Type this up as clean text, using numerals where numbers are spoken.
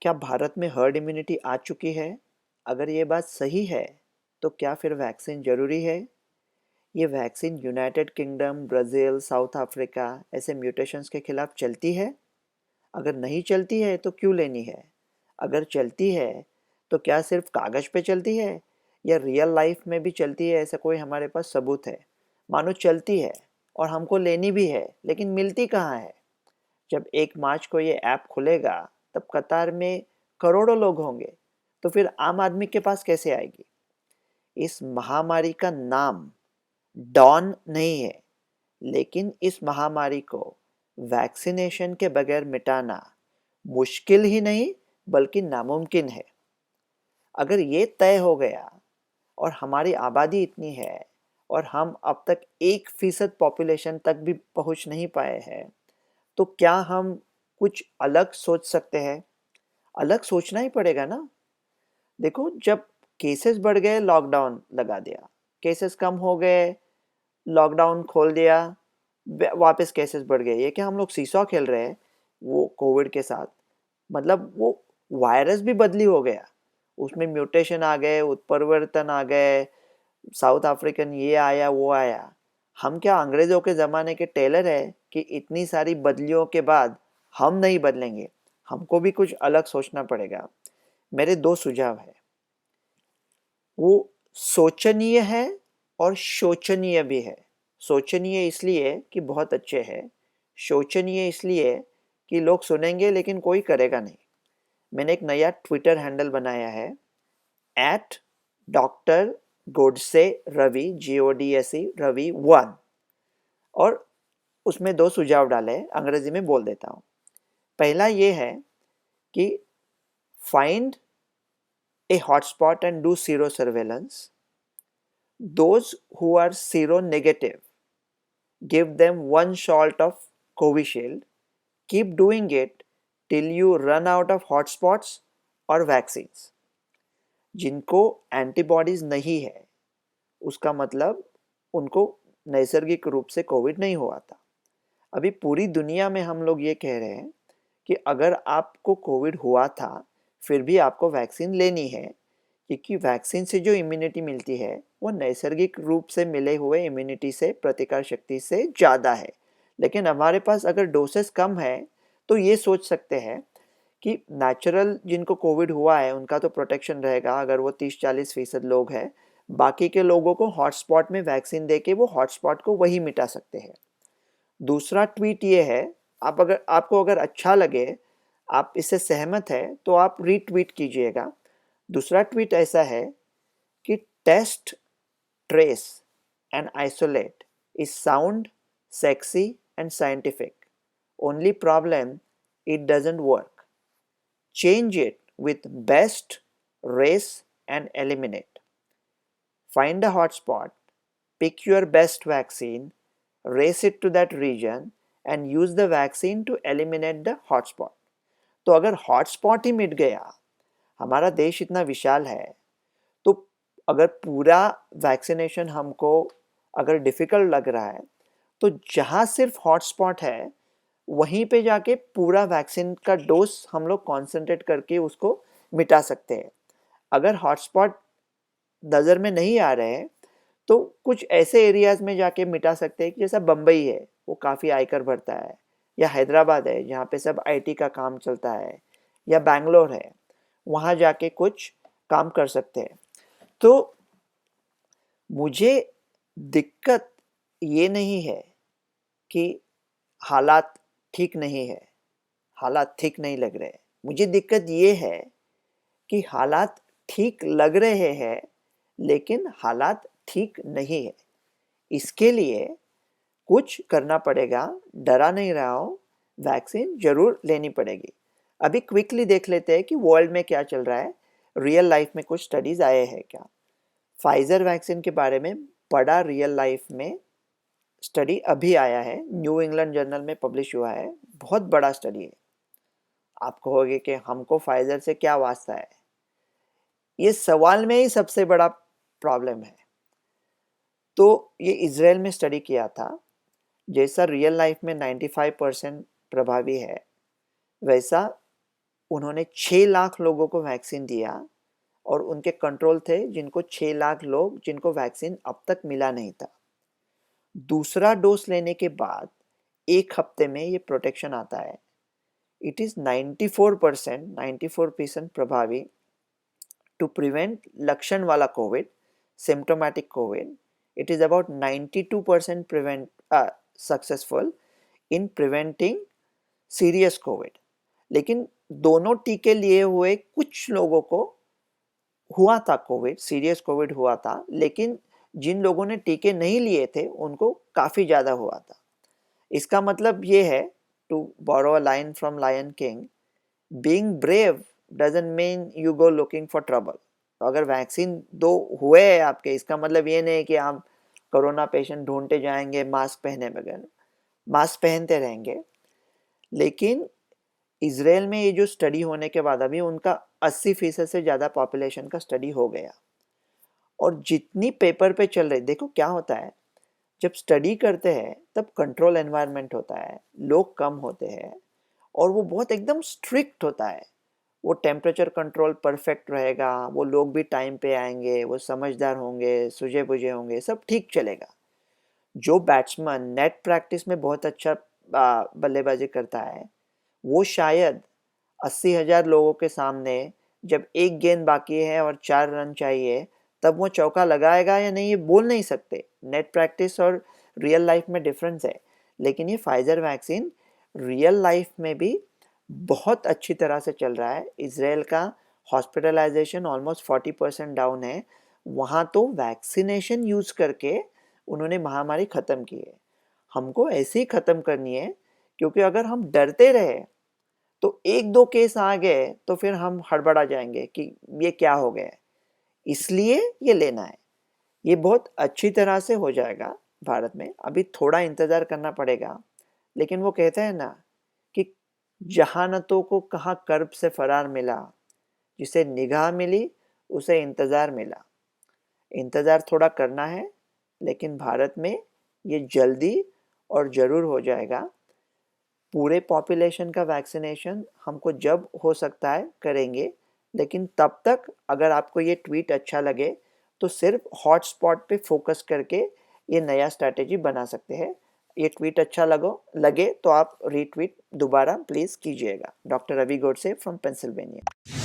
क्या भारत में herd immunity आ चुकी है? अगर ये बात सही है, तो क्या फिर वैक्सीन ज़रूरी है? ये vaccine United kingdom, Brazil, south Africa ऐसे म्यूटेशंस के खिलाफ चलती है? अगर नहीं चलती है, तो क्यों लेनी है? अगर चलती है, तो क्या सिर्फ कागज़ पे चलती है या रियल लाइफ में भी चलती है, ऐसा कोई हमारे पास सबूत है? मानो चलती है और हमको लेनी भी है, लेकिन मिलती कहाँ है? जब 1 मार्च को ये ऐप खुलेगा, तब कतार में करोड़ों लोग होंगे, तो फिर आम आदमी के पास कैसे आएगी? इस महामारी का नाम डॉन नहीं है, लेकिन इस महामारी को वैक्सीनेशन के बगैर मिटाना मुश्किल ही नहीं, बल्कि नामुमकिन है। अगर ये तय हो गया और हमारी आबादी इतनी है और हम अब तक 1% पॉपुलेशन तक भी पहुंच नहीं पाए हैं, तो क्या हम कुछ अलग सोच सकते हैं? अलग सोचना ही पड़ेगा ना। देखो, जब केसेस बढ़ गए, लॉकडाउन लगा दिया। केसेस कम हो गए, लॉकडाउन खोल दिया। वापस केसेस बढ़ गए। ये क्या हम लोग सीसॉ खेल रहे हैं वो कोविड के साथ? मतलब वो वायरस भी बदली हो गया, उसमें म्यूटेशन आ गए, उत्परिवर्तन आ गए, साउथ अफ्रीकन ये आया वो आया। हम क्या अंग्रेजों के ज़माने के टेलर है कि इतनी सारी बदलियों के बाद हम नहीं बदलेंगे? हमको भी कुछ अलग सोचना पड़ेगा। मेरे 2 सुझाव हैं। वो सोचनीय है और शोचनीय भी है। सोचनीय इसलिए कि बहुत अच्छे हैं, शोचनीय इसलिए कि लोग सुनेंगे लेकिन कोई करेगा नहीं। मैंने एक नया ट्विटर हैंडल बनाया है, at doctor Godse Ravi, GODSE Ravi 1, और उसमें 2 सुझाव डाले हैं, अंग्रेजी में बोल देता हूँ। पहला ये है कि find a hotspot and do sero surveillance. Those who are seronegative, give them 1 shot of Covishield. Keep doing it till you run out of hotspots और vaccines. जिनको एंटीबॉडीज नहीं है, उसका मतलब उनको नैसर्गिक रूप से कोविड नहीं हुआ था। अभी पूरी दुनिया में हम लोग ये कह रहे हैं कि अगर आपको कोविड हुआ था, फिर भी आपको वैक्सीन लेनी है, क्योंकि वैक्सीन से जो इम्यूनिटी मिलती है वो नैसर्गिक रूप से मिले हुए इम्यूनिटी से, प्रतिकार शक्ति से ज़्यादा है। लेकिन हमारे पास अगर डोसेस कम है, तो ये सोच सकते हैं कि नेचुरल जिनको कोविड हुआ है उनका तो प्रोटेक्शन रहेगा अगर वो 30-40% लोग हैं, बाकी के लोगों को हॉटस्पॉट में वैक्सीन दे के वो हॉटस्पॉट को वही मिटा सकते हैं। दूसरा ट्वीट ये है, आपको अगर अच्छा लगे, आप इससे सहमत है, तो आप रीट्वीट कीजिएगा। दूसरा ट्वीट ऐसा है कि test, trace and isolate is sound, sexy and scientific. Only problem, it doesn't work. Change it with best, race and eliminate. Find a hotspot, pick your best vaccine, race it to that region and use the vaccine to eliminate the hotspot. तो अगर hotspot ही मिट गया, हमारा देश इतना विशाल है, तो अगर पूरा वैक्सीनेशन हमको अगर डिफ़िकल्ट लग रहा है, तो जहाँ सिर्फ हॉटस्पॉट है, वहीं पे जाके पूरा वैक्सीन का डोज हम लोग कॉन्सेंट्रेट करके उसको मिटा सकते हैं। अगर हॉटस्पॉट नज़र में नहीं आ रहे हैं, तो कुछ ऐसे एरियाज़ में जाके मिटा सकते हैं कि जैसा बम्बई है, वो काफ़ी आयकर भरता है, या हैदराबाद है जहाँ पे सब IT का काम चलता है, या बैंगलोर है, वहाँ जाके कुछ काम कर सकते हैं। तो मुझे दिक्कत ये नहीं है कि हालात ठीक नहीं है, हालात ठीक नहीं लग रहे। मुझे दिक्कत ये है कि हालात ठीक लग रहे हैं, लेकिन हालात ठीक नहीं है। इसके लिए कुछ करना पड़ेगा, डरा नहीं रहा हूँ, वैक्सीन ज़रूर लेनी पड़ेगी। अभी क्विकली देख लेते हैं कि वर्ल्ड में क्या चल रहा है, रियल लाइफ में कुछ स्टडीज़ आए हैं क्या। फाइज़र वैक्सीन के बारे में बड़ा रियल लाइफ में स्टडी अभी आया है, न्यू इंग्लैंड जर्नल में पब्लिश हुआ है, बहुत बड़ा स्टडी है। आप कहोगे कि हमको फाइज़र से क्या वास्ता है? ये सवाल में ही सबसे बड़ा प्रॉब्लम है। तो ये इज़राइल में स्टडी किया था, जैसा रियल लाइफ में 95% प्रभावी है, वैसा उन्होंने 6 लाख लोगों को वैक्सीन दिया और उनके कंट्रोल थे जिनको 6 लाख लोग जिनको वैक्सीन अब तक मिला नहीं था। दूसरा डोज लेने के बाद 1 हफ्ते में ये प्रोटेक्शन आता है। इट इज़ 94% प्रभावी टू प्रिवेंट लक्षण वाला Covid, symptomatic Covid. It is about 92% successful in preventing serious Covid. लेकिन दोनों टीके लिए हुए कुछ लोगों को हुआ था कोविड, सीरियस कोविड हुआ था, लेकिन जिन लोगों ने टीके नहीं लिए थे उनको काफ़ी ज़्यादा हुआ था. इसका मतलब ये है, to borrow a line from Lion King, being brave doesn't mean you go looking for trouble. तो अगर वैक्सीन 2 हुए हैं आपके, इसका मतलब ये नहीं कि आप कोरोना पेशेंट ढूंढते जाएंगे मास्क पहने बगैर. मास्क पहनते रहेंगे. लेकिन इजराइल में ये जो स्टडी होने के बाद अभी उनका 80% से ज़्यादा पॉपुलेशन का स्टडी हो गया और जितनी पेपर पे चल रही, देखो क्या होता है जब स्टडी करते हैं तब कंट्रोल एनवायरनमेंट होता है, लोग कम होते हैं और वो बहुत एकदम स्ट्रिक्ट होता है. वो टेम्परेचर कंट्रोल परफेक्ट रहेगा, वो लोग भी टाइम पे आएंगे, वो समझदार होंगे, सूझे बुझे होंगे, सब ठीक चलेगा. जो बैट्समैन नेट प्रैक्टिस में बहुत अच्छा बल्लेबाजी करता है, वो शायद 80,000 लोगों के सामने जब एक गेंद बाकी है और 4 रन चाहिए तब वो चौका लगाएगा या नहीं ये बोल नहीं सकते. नेट प्रैक्टिस और रियल लाइफ में डिफरेंस है. लेकिन ये फाइजर वैक्सीन रियल लाइफ में भी बहुत अच्छी तरह से चल रहा है. इजराइल का हॉस्पिटलाइजेशन ऑलमोस्ट 40% डाउन है. वहाँ तो वैक्सीनेशन यूज़ करके उन्होंने महामारी ख़त्म की है. हमको ऐसे ही ख़त्म करनी है, क्योंकि अगर हम डरते रहे तो 1-2 केस आ गए तो फिर हम हड़बड़ा जाएंगे कि ये क्या हो गया है. इसलिए ये लेना है. ये बहुत अच्छी तरह से हो जाएगा भारत में. अभी थोड़ा इंतज़ार करना पड़ेगा. लेकिन वो कहते हैं ना कि जहानतों को कहाँ कर्ब से फरार मिला, जिसे निगाह मिली उसे इंतज़ार मिला. इंतज़ार थोड़ा करना है, लेकिन भारत में ये जल्दी और ज़रूर हो जाएगा. पूरे पॉपुलेशन का वैक्सीनेशन हमको जब हो सकता है करेंगे. लेकिन तब तक अगर आपको ये ट्वीट अच्छा लगे तो सिर्फ हॉटस्पॉट पे फोकस करके ये नया स्ट्रैटेजी बना सकते हैं. ये ट्वीट अच्छा लगे तो आप रीट्वीट दोबारा प्लीज़ कीजिएगा. Doctor Ravi Godse from Pennsylvania.